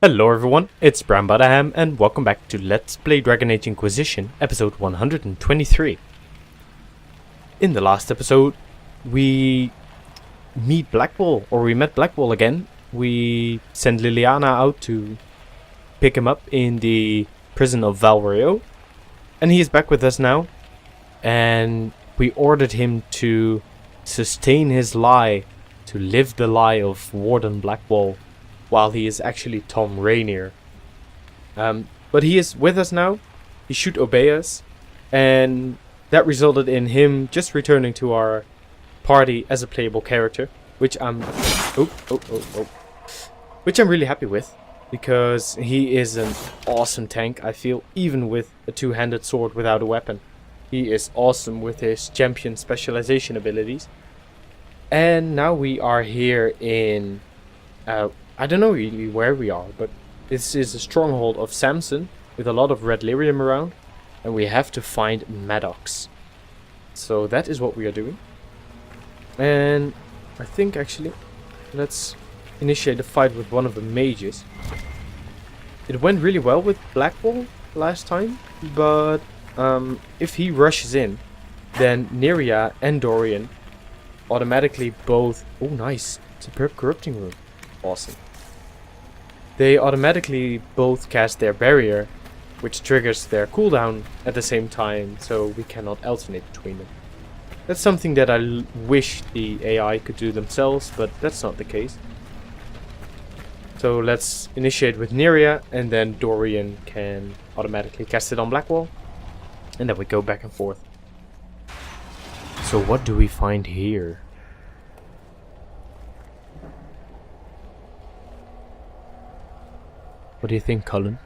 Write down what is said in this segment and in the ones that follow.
Hello everyone, it's BramButterham and welcome back to Let's Play Dragon Age Inquisition, episode 123. In the last episode, we met Blackwall again. We sent Liliana out to pick him up in the prison of Valrio, and he is back with us now. And we ordered him to sustain his lie, to live the lie of Warden Blackwall, while he is actually Tom Rainier. But he is with us now. He should obey us. And that resulted in him just returning to our party as a playable character, which I'm which I'm really happy with, because he is an awesome tank, I feel, even with a two-handed sword without a weapon. He is awesome with his champion specialization abilities. And now we are here in I don't know really where we are, but this is a stronghold of Samson with a lot of red lyrium around, and we have to find Maddox. So that is what we are doing. And I think actually, let's initiate a fight with one of the mages. It went really well with Blackwall last time, but if he rushes in, then Neria and Dorian automatically both... Oh, nice. Superb corrupting room. Awesome. They automatically both cast their barrier, which triggers their cooldown at the same time, so we cannot alternate between them. That's something that I wish the AI could do themselves, but that's not the case. So let's initiate with Neria, and then Dorian can automatically cast it on Blackwall, and then we go back and forth. So what do we find here? What do you think, Cullen?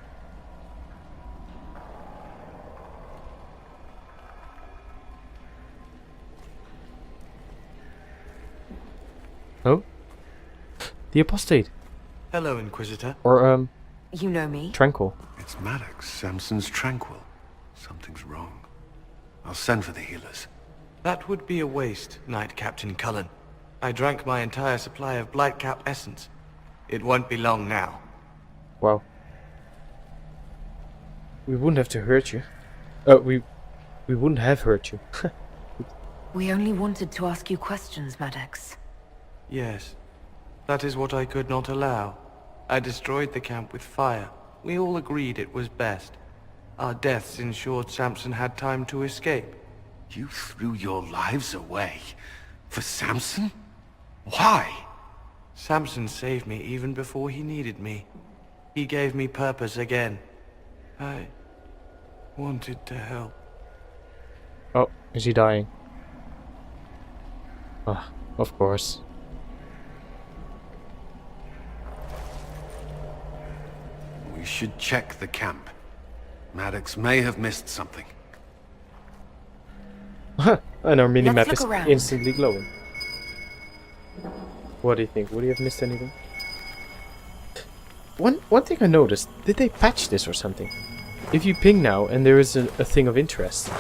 Oh? The apostate. Hello, Inquisitor. Or, You know me? Tranquil. It's Maddox, Samson's Tranquil. Something's wrong. I'll send for the healers. That would be a waste, Knight Captain Cullen. I drank my entire supply of Blightcap essence. It won't be long now. Wow. We wouldn't have to hurt you. We wouldn't have hurt you. We only wanted to ask you questions, Maddox. Yes, that is what I could not allow. I destroyed the camp with fire. We all agreed it was best. Our deaths ensured Samson had time to escape. You threw your lives away? For Samson? Why? Samson saved me even before he needed me. He gave me purpose again. I wanted to help. Oh, is he dying? Ah, of course. We should check the camp. Maddox may have missed something. And our minimap Let's is look around. instantly glowing. What do you think? Would he have missed anything? One thing I noticed, did they patch this or something? If you ping now and there is a thing of interest,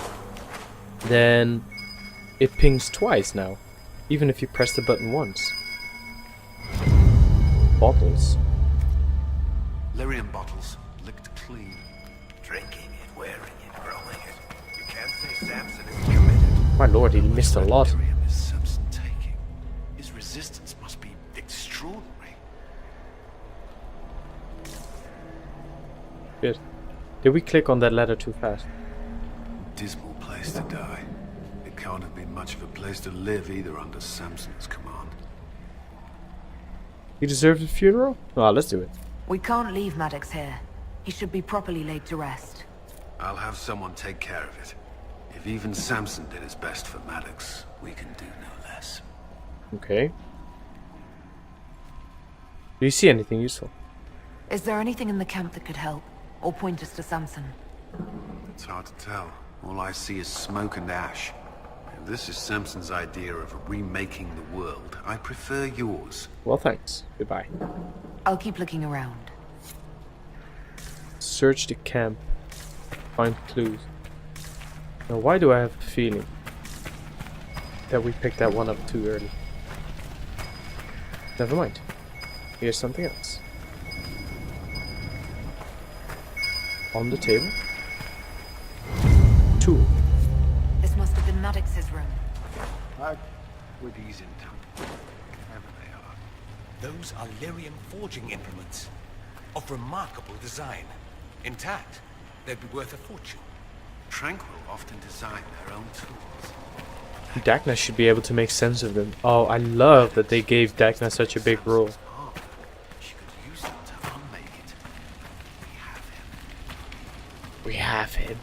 then it pings twice now, even if you press the button once. Bottles. Lyrium bottles, licked clean. Drinking it, wearing it, growing it. You can't say Samson is committed. My lord, he missed a lot. Lyrium is Samson taking. His resistance must be extraordinary. Good. Did we click on that ladder too fast? Dismal place to die. It can't have been much of a place to live either under Samson's command. He deserved a funeral? Ah, let's do it. We can't leave Maddox here. He should be properly laid to rest. I'll have someone take care of it. If even Samson did his best for Maddox, we can do no less. Okay. Do you see anything useful? Is there anything in the camp that could help? Or point us to Samson? It's hard to tell. All I see is smoke and ash. If this is Samson's idea of remaking the world, I prefer yours. Well, thanks. Goodbye. I'll keep looking around. Search the camp. Find clues. Now, why do I have a feeling that we picked that one up too early? Never mind. Here's something else. on the table. Tool. This must have been Maddox's room. With these in town. Wherever they are. Those are lyrium forging implements of remarkable design. Intact, they'd be worth a fortune. Tranquil often design their own tools. Dagna should be able to make sense of them. Oh, I love that they gave Dagna such a big role. She could use them to unmake it. We have him. We have him.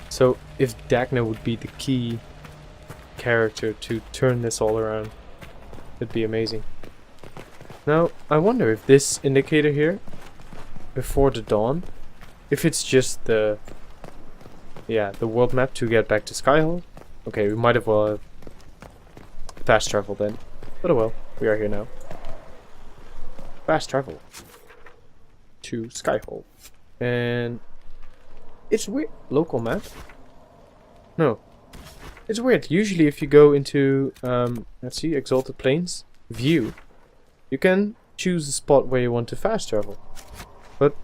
So, if Dagna would be the key character to turn this all around, it'd be amazing. Now, I wonder if this indicator here, before the dawn, if it's just the world map to get back to Skyhold. Okay, we might have well fast travel then. But oh well, we are here now. Fast travel to Skyhold. And it's weird. Local map? No. It's weird. Usually if you go into, let's see, Exalted Plains, view, you can choose a spot where you want to fast travel. But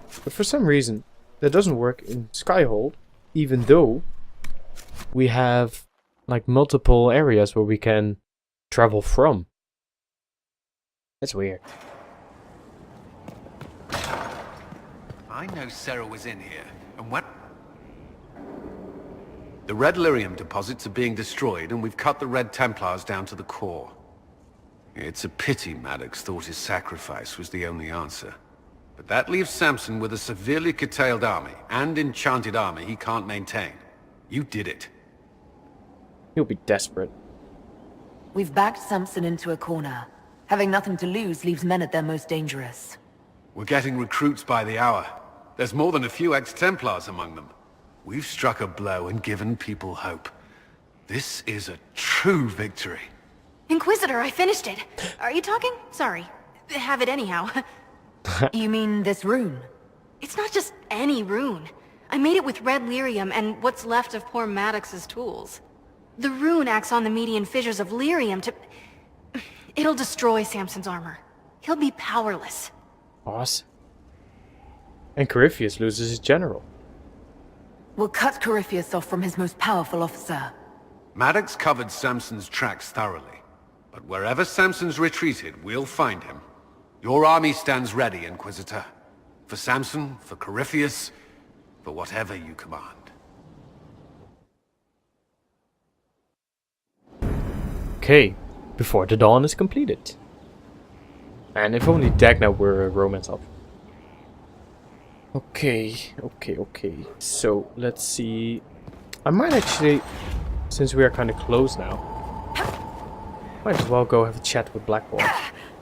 for some reason, that doesn't work in Skyhold, even though we have like multiple areas where we can travel from. That's weird. I know Sarah was in here, and what? The Red Lyrium deposits are being destroyed, and we've cut the Red Templars down to the core. It's a pity Maddox thought his sacrifice was the only answer. But that leaves Samson with a severely curtailed army, and enchanted army he can't maintain. You did it. He'll be desperate. We've backed Samson into a corner. Having nothing to lose leaves men at their most dangerous. We're getting recruits by the hour. There's more than a few ex-Templars among them. We've struck a blow and given people hope. This is a true victory. Inquisitor, I finished it. Are you talking? Sorry. Have it anyhow. You mean this rune? It's not just any rune. I made it with red lyrium and what's left of poor Maddox's tools. The rune acts on the median fissures of lyrium to... It'll destroy Samson's armor. He'll be powerless. Awesome. And Corypheus loses his general. We'll cut Corypheus off from his most powerful officer. Maddox covered Samson's tracks thoroughly. But wherever Samson's retreated, we'll find him. Your army stands ready, Inquisitor. For Samson, for Corypheus, for whatever you command. Okay, before the dawn is completed. And if only Dagna were a romance elf. Okay. So, let's see. I might actually, since we are kind of close now, might as well go have a chat with Blackwall.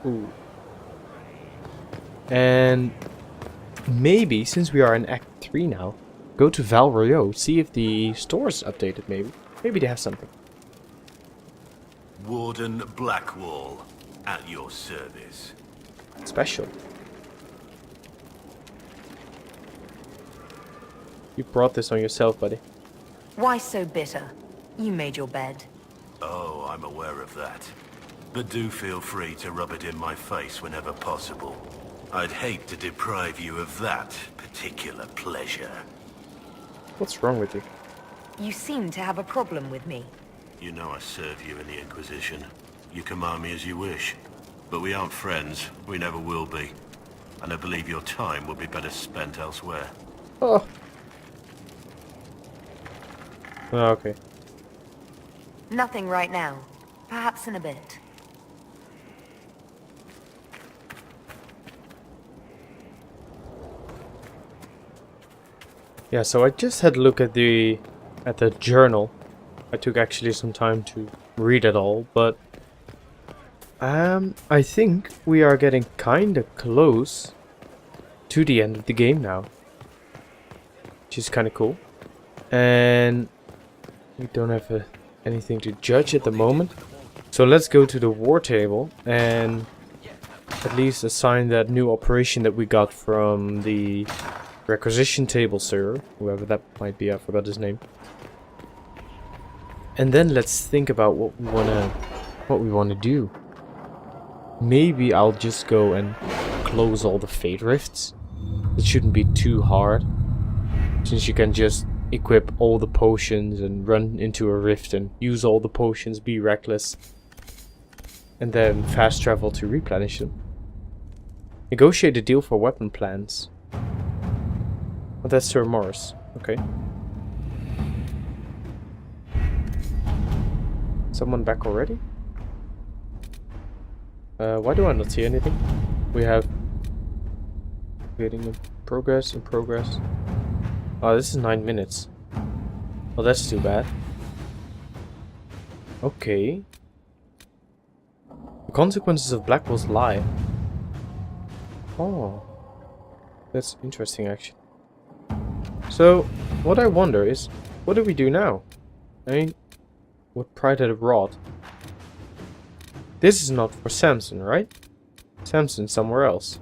Ooh. And maybe, since we are in Act 3 now, go to Val Royeaux, see if the store's updated maybe. Maybe they have something. Warden Blackwall, at your service. Special. You brought this on yourself, buddy. Why so bitter? You made your bed. Oh, I'm aware of that. But do feel free to rub it in my face whenever possible. I'd hate to deprive you of that particular pleasure. What's wrong with you? You seem to have a problem with me. You know I serve you in the Inquisition. You command me as you wish. But we aren't friends. We never will be. And I believe your time will be better spent elsewhere. Oh. Oh, okay. Nothing right now. Perhaps in a bit. Yeah, so I just had a look at the journal. I took actually some time to read it all, but I think we are getting kinda close to the end of the game now, which is kinda cool. And we don't have anything to judge at the moment, so let's go to the war table and at least assign that new operation that we got from the requisition table sir, whoever that might be. I forgot his name. And then let's think about what we wanna do. Maybe I'll just go and close all the fate rifts. It shouldn't be too hard, since you can just equip all the potions and run into a rift and use all the potions, be reckless, and then fast travel to replenish them. Negotiate a deal for weapon plans. Oh, that's Sir Morris. Okay. Someone back already? Why do I not see anything? We have waiting in progress. Oh, this is 9 minutes. Oh, that's too bad. Okay. The consequences of Blackwell's lie. Oh. That's interesting, actually. So, what I wonder is, what do we do now? I mean, what pride had wrought? This is not for Samson, right? Samson's somewhere else.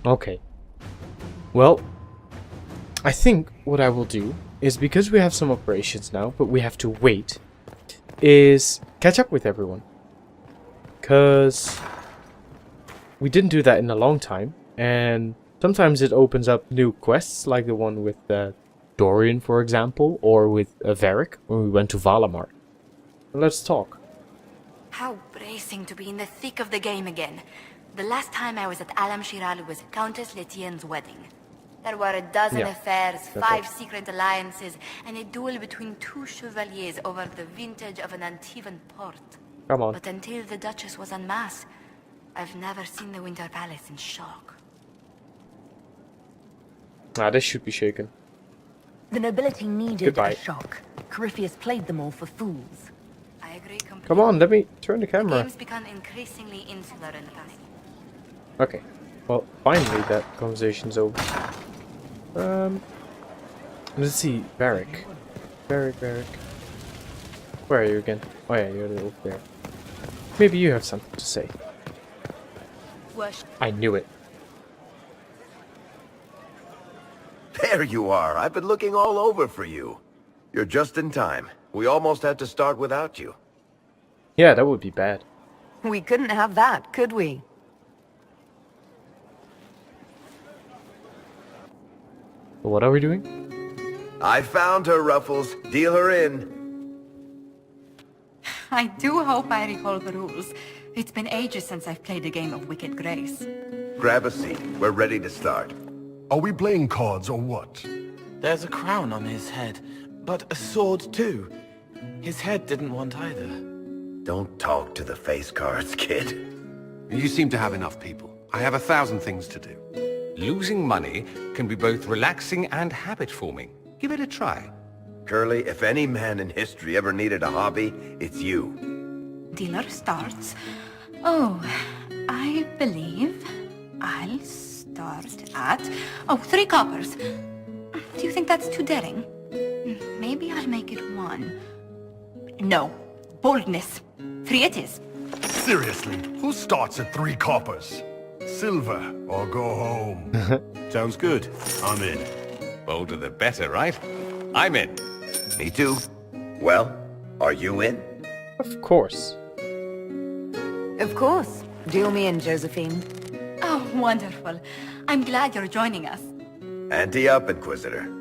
Okay. Well, I think what I will do is, because we have some operations now, but we have to wait, is catch up with everyone. Because we didn't do that in a long time, and sometimes it opens up new quests, like the one with Dorian, for example, or with Varric, when we went to Valamar. Let's talk. How bracing to be in the thick of the game again. The last time I was at Alam Shiral was Countess Letienne's wedding. There were a dozen affairs, 5 secret alliances, and a duel between 2 chevaliers over the vintage of an Antivan port. Come on. But until the Duchess was en masse, I've never seen the Winter Palace in shock. Ah, this should be shaken. The nobility needed Goodbye. a shock. Corypheus played them all for fools. I agree completely. Come on, let me turn the The camera. game's become increasingly insular in the past. Okay. Well, finally that conversation's over. Let's see. Varric. Varric. Where are you again? Oh yeah, you're over there. Maybe you have something to say. I knew it. There you are. I've been looking all over for you. You're just in time. We almost had to start without you. Yeah, that would be bad. We couldn't have that, could we? But what are we doing? I found her, Ruffles. Deal her in. I do hope I recall the rules. It's been ages since I've played a game of Wicked Grace. Grab a seat. We're ready to start. Are we playing cards or what? There's a crown on his head, but a sword too. His head didn't want either. Don't talk to the face cards, kid. You seem to have enough people. I have 1,000 things to do. Losing money can be both relaxing and habit-forming. Give it a try. Curly, if any man in history ever needed a hobby, it's you. Dealer starts. Oh, I believe I'll start at... Oh, 3 coppers. Do you think that's too daring? Maybe I'll make it 1. No. Boldness. 3 it is. Seriously, who starts at 3 coppers? Silver or go home? Sounds good. I'm in. Bolder the better, right? I'm in. Me too. Well, are you in? Of course. Of course. Deal me in, Josephine. Oh, wonderful. I'm glad you're joining us. Ante up, Inquisitor.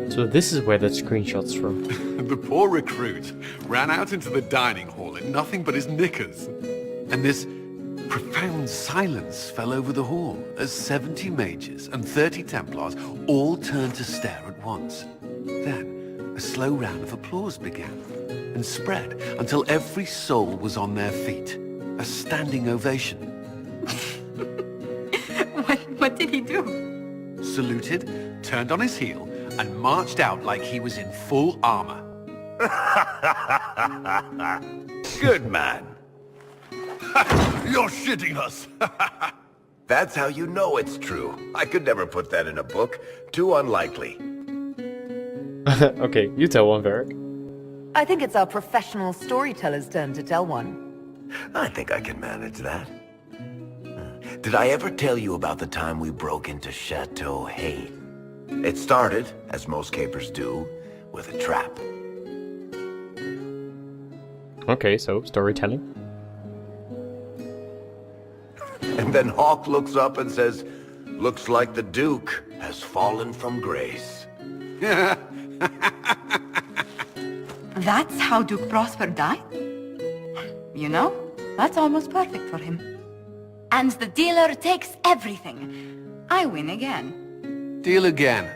So this is where that screenshot's from. The poor recruit ran out into the dining hall in nothing but his knickers. And this profound silence fell over the hall as 70 mages and 30 Templars all turned to stare at once. Then a slow round of applause began and spread until every soul was on their feet. A standing ovation. What did he do? Saluted, turned on his heel, and marched out like he was in full armor. Good man. You're shitting us. That's how you know it's true. I could never put that in a book. Too unlikely. Okay, you tell one, Varric. I think it's our professional storyteller's turn to tell one. I think I can manage that. Did I ever tell you about the time we broke into Chateau Hay? It started, as most capers do, with a trap. Okay, so storytelling. And then Hawk looks up and says, "Looks like the Duke has fallen from grace." That's how Duke Prosper died? You know, that's almost perfect for him. And the dealer takes everything. I win again. Deal again.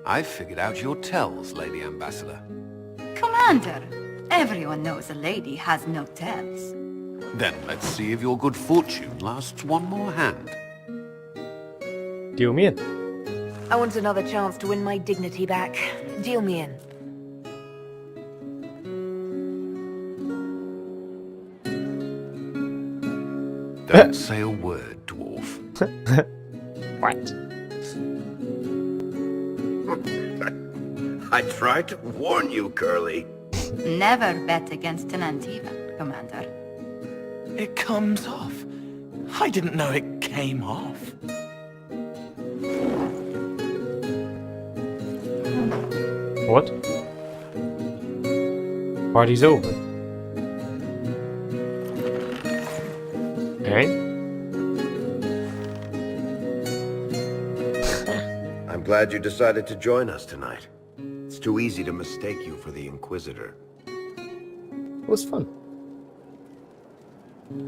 I figured out your tells, Lady Ambassador. Commander, everyone knows a lady has no tells. Then let's see if your good fortune lasts one more hand. Deal me in. I want another chance to win my dignity back. Deal me in. Don't say a word, dwarf. What? I tried to warn you, Curly. Never bet against an Antiva, Commander. It comes off. I didn't know it came off. What? Party's over. Okay. I'm glad you decided to join us tonight. It's too easy to mistake you for the Inquisitor. It was fun.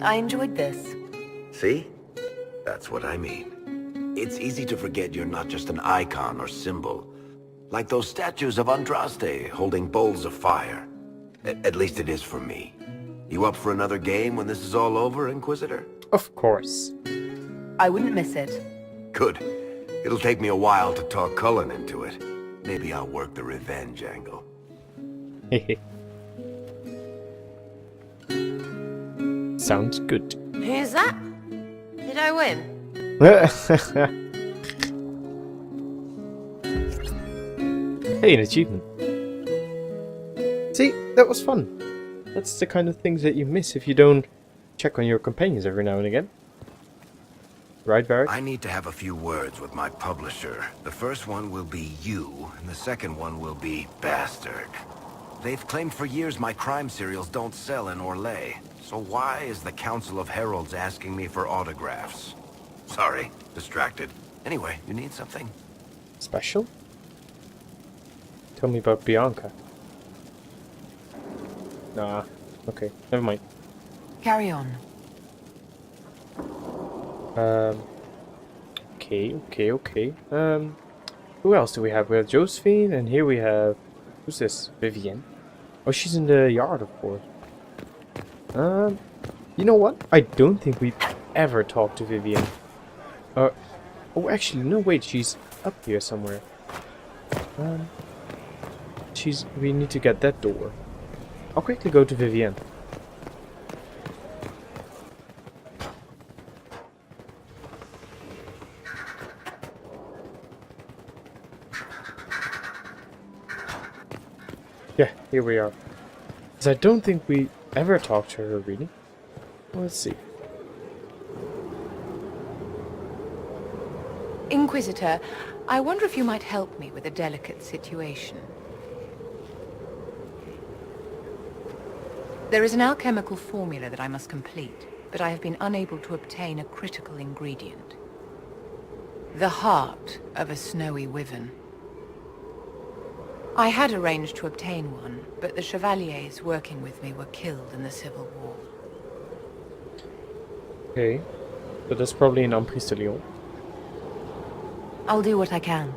I enjoyed this. See? That's what I mean. It's easy to forget you're not just an icon or symbol. Like those statues of Andraste holding bowls of fire. At least it is for me. You up for another game when this is all over, Inquisitor? Of course. I wouldn't miss it. Good. It'll take me a while to talk Cullen into it. Maybe I'll work the revenge angle. Sounds good. Who's that? Did I win? Hey, an achievement. See, that was fun. That's the kind of things that you miss if you don't check on your companions every now and again. Right, Varric? I need to have a few words with my publisher. The first one will be you, and the second one will be Bastard. They've claimed for years my crime serials don't sell in Orlais. So why is the Council of Heralds asking me for autographs? Sorry, distracted. Anyway, you need something? Special? Tell me about Bianca. Nah, okay, never mind. Carry on. Okay. Who else do we have? We have Josephine, and here we have... Who's this? Vivienne. Oh, she's in the yard, of course. You know what? I don't think we've ever talked to Vivienne. Oh, actually, no, wait, she's up here somewhere. We need to get that door. I'll quickly go to Vivienne. Yeah, here we are. Because I don't think we ever talked to her, really. Well, let's see. Inquisitor, I wonder if you might help me with a delicate situation. There is an alchemical formula that I must complete, but I have been unable to obtain a critical ingredient. The heart of a snowy wyvern. I had arranged to obtain one, but the chevaliers working with me were killed in the Civil War. Okay, so that's probably an Emprise de Lyon. I'll do what I can.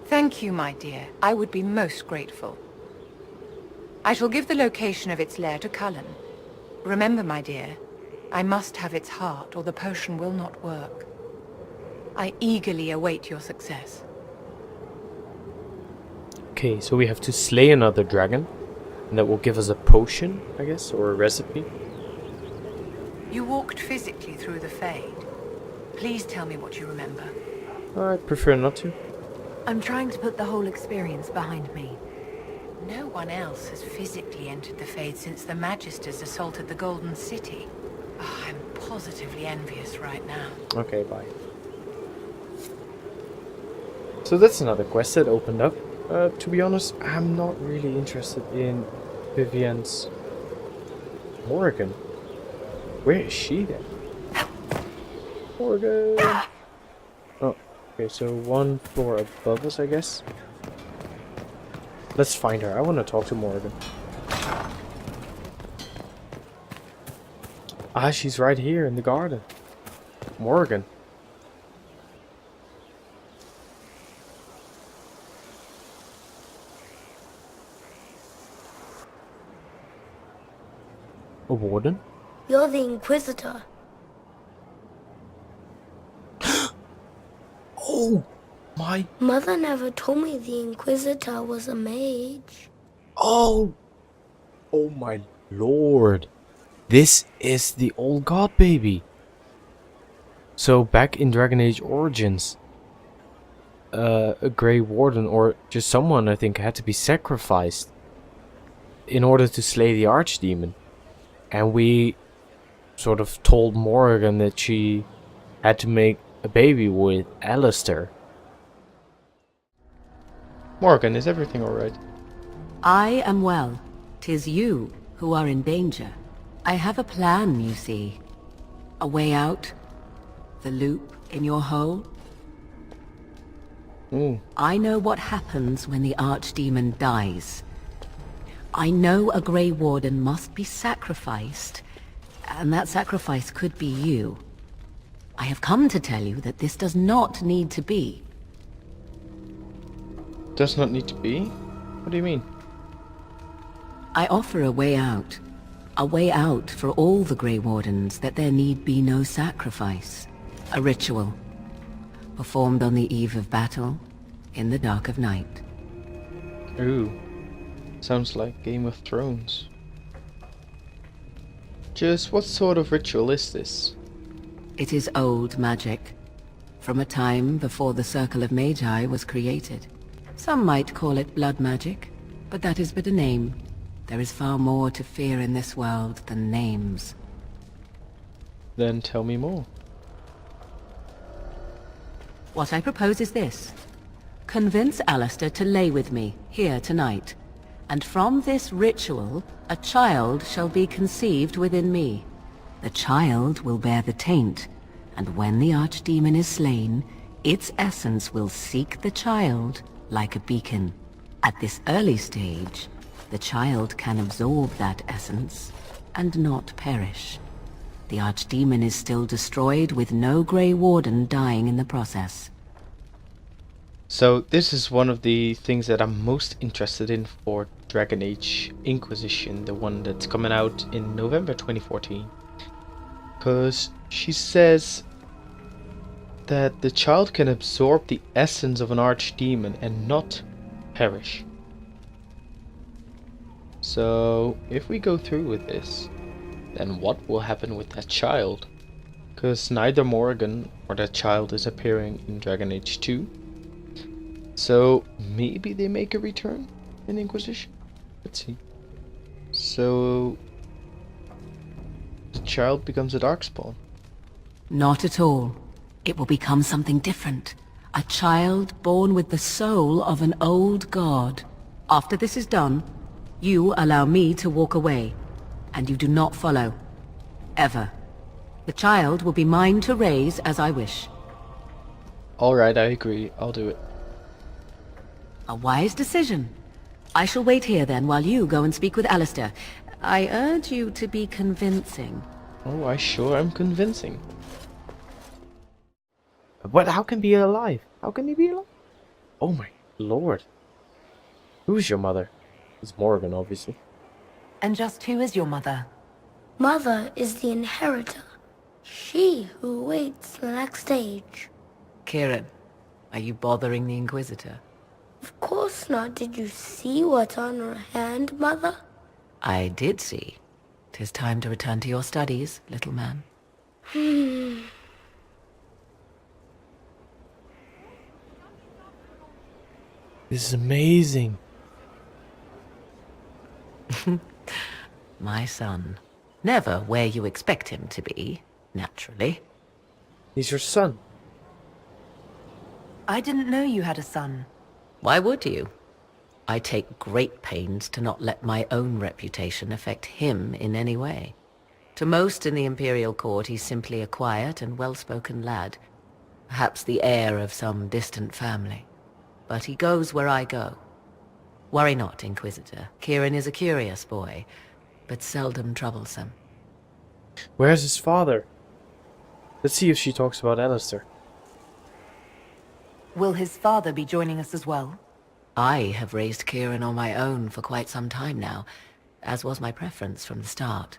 Thank you, my dear. I would be most grateful. I shall give the location of its lair to Cullen. Remember, my dear, I must have its heart or the potion will not work. I eagerly await your success. Okay, so we have to slay another dragon, and that will give us a potion, I guess, or a recipe. You walked physically through the Fade. Please tell me what you remember. I prefer not to. I'm trying to put the whole experience behind me. No one else has physically entered the Fade since the Magisters assaulted the Golden City. Oh, I'm positively envious right now. Okay, bye. So that's another quest that opened up. To be honest, I'm not really interested in Vivian's Morgan. Where is she then? Morgan! Oh, okay, so one floor above us, I guess. Let's find her. I want to talk to Morgan. Ah, she's right here in the garden. Morgan. A warden? You're the Inquisitor. Oh my... Mother never told me the Inquisitor was a mage. Oh! Oh my lord. This is the old god baby. So back in Dragon Age Origins, a Grey Warden, or just someone I think, had to be sacrificed in order to slay the Archdemon. And we sort of told Morgan that she had to make a baby with Alistair. Morgan, is everything alright? I am well. 'Tis you who are in danger. I have a plan, you see. A way out. The loop in your hole. I know what happens when the Archdemon dies. I know a Grey Warden must be sacrificed, and that sacrifice could be you. I have come to tell you that this does not need to be. Does not need to be? What do you mean? I offer a way out. A way out for all the Grey Wardens, that there need be no sacrifice. A ritual, performed on the eve of battle, in the dark of night. Ooh. Sounds like Game of Thrones. Just what sort of ritual is this? It is old magic, from a time before the Circle of Magi was created. Some might call it blood magic, but that is but a name. There is far more to fear in this world than names. Then tell me more. What I propose is this. Convince Alistair to lay with me, here tonight. And from this ritual, a child shall be conceived within me. The child will bear the taint, and when the Archdemon is slain, its essence will seek the child like a beacon. At this early stage, the child can absorb that essence and not perish. The Archdemon is still destroyed with no Grey Warden dying in the process. So this is one of the things that I'm most interested in for Dragon Age Inquisition, the one that's coming out in November 2014. Because she says that the child can absorb the essence of an Archdemon and not perish. So if we go through with this, then what will happen with that child? Because neither Morgan or that child is appearing in Dragon Age 2. So maybe they make a return in Inquisition? Let's see. So the child becomes a Darkspawn. Not at all. It will become something different. A child born with the soul of an old god. After this is done, you allow me to walk away, and you do not follow. Ever. The child will be mine to raise as I wish. Alright, I agree. I'll do it. A wise decision. I shall wait here then while you go and speak with Alistair. I urge you to be convincing. Oh, I sure am convincing. But how can he be alive? How can he be alive? Oh my lord. Who's your mother? It's Morgan, obviously. And just who is your mother? Mother is the inheritor. She who awaits the next age. Kieran, are you bothering the Inquisitor? Of course not. Did you see what's on her hand, Mother? I did see. 'Tis time to return to your studies, little man. This is amazing. My son. Never where you expect him to be, naturally. He's your son. I didn't know you had a son. Why would you? I take great pains to not let my own reputation affect him in any way. To most in the Imperial Court, he's simply a quiet and well-spoken lad, perhaps the heir of some distant family. But he goes where I go. Worry not, Inquisitor. Kieran is a curious boy, but seldom troublesome. Where's his father? Let's see if she talks about Alistair. Will his father be joining us as well? I have raised Kieran on my own for quite some time now, as was my preference from the start.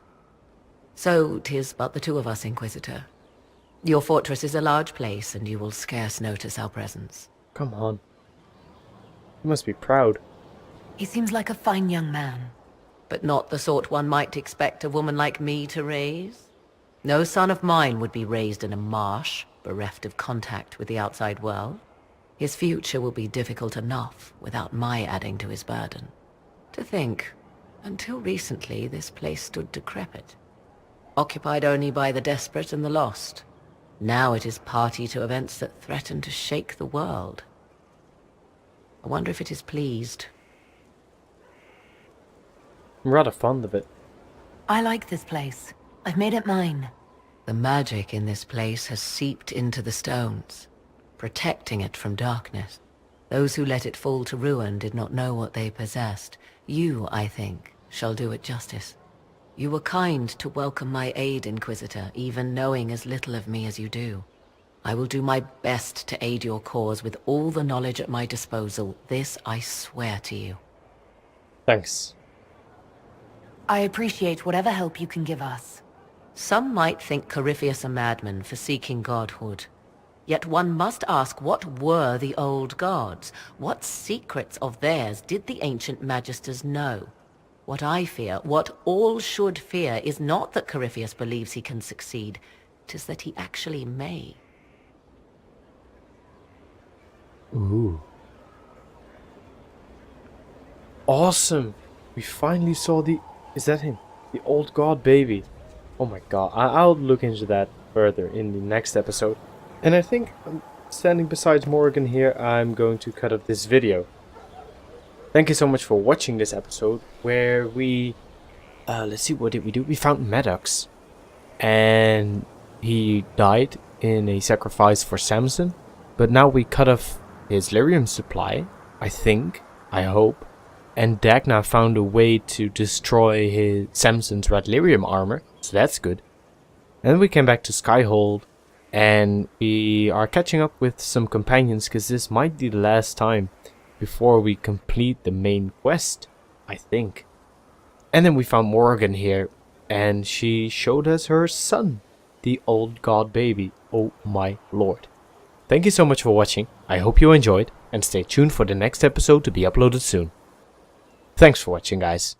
So 'tis but the two of us, Inquisitor. Your fortress is a large place, and you will scarce notice our presence. Come on. You must be proud. He seems like a fine young man. But not the sort one might expect a woman like me to raise. No son of mine would be raised in a marsh, bereft of contact with the outside world. His future will be difficult enough without my adding to his burden. To think, until recently this place stood decrepit, occupied only by the desperate and the lost. Now it is party to events that threaten to shake the world. I wonder if it is pleased. I'm rather fond of it. I like this place. I've made it mine. The magic in this place has seeped into the stones, protecting it from darkness. Those who let it fall to ruin did not know what they possessed. You, I think, shall do it justice. You were kind to welcome my aid, Inquisitor, even knowing as little of me as you do. I will do my best to aid your cause with all the knowledge at my disposal. This I swear to you. Thanks. I appreciate whatever help you can give us. Some might think Corypheus a madman for seeking godhood. Yet one must ask, what were the old gods? What secrets of theirs did the ancient magisters know? What I fear, what all should fear, is not that Corypheus believes he can succeed. 'Tis that he actually may. Ooh. Awesome! We finally saw the... Is that him? The old god baby. Oh my god. I'll look into that further in the next episode. And I think, standing beside Morgan here, I'm going to cut off this video. Thank you so much for watching this episode, where we... let's see, what did we do? We found Maddox. And he died in a sacrifice for Samson. But now we cut off his lyrium supply, I think, I hope. And Dagna found a way to destroy his Samson's red lyrium armor, so that's good. And then we came back to Skyhold, and we are catching up with some companions, because this might be the last time before we complete the main quest, I think. And then we found Morgan here, and she showed us her son, the old god baby. Oh my lord. Thank you so much for watching, I hope you enjoyed, and stay tuned for the next episode to be uploaded soon. Thanks for watching, guys.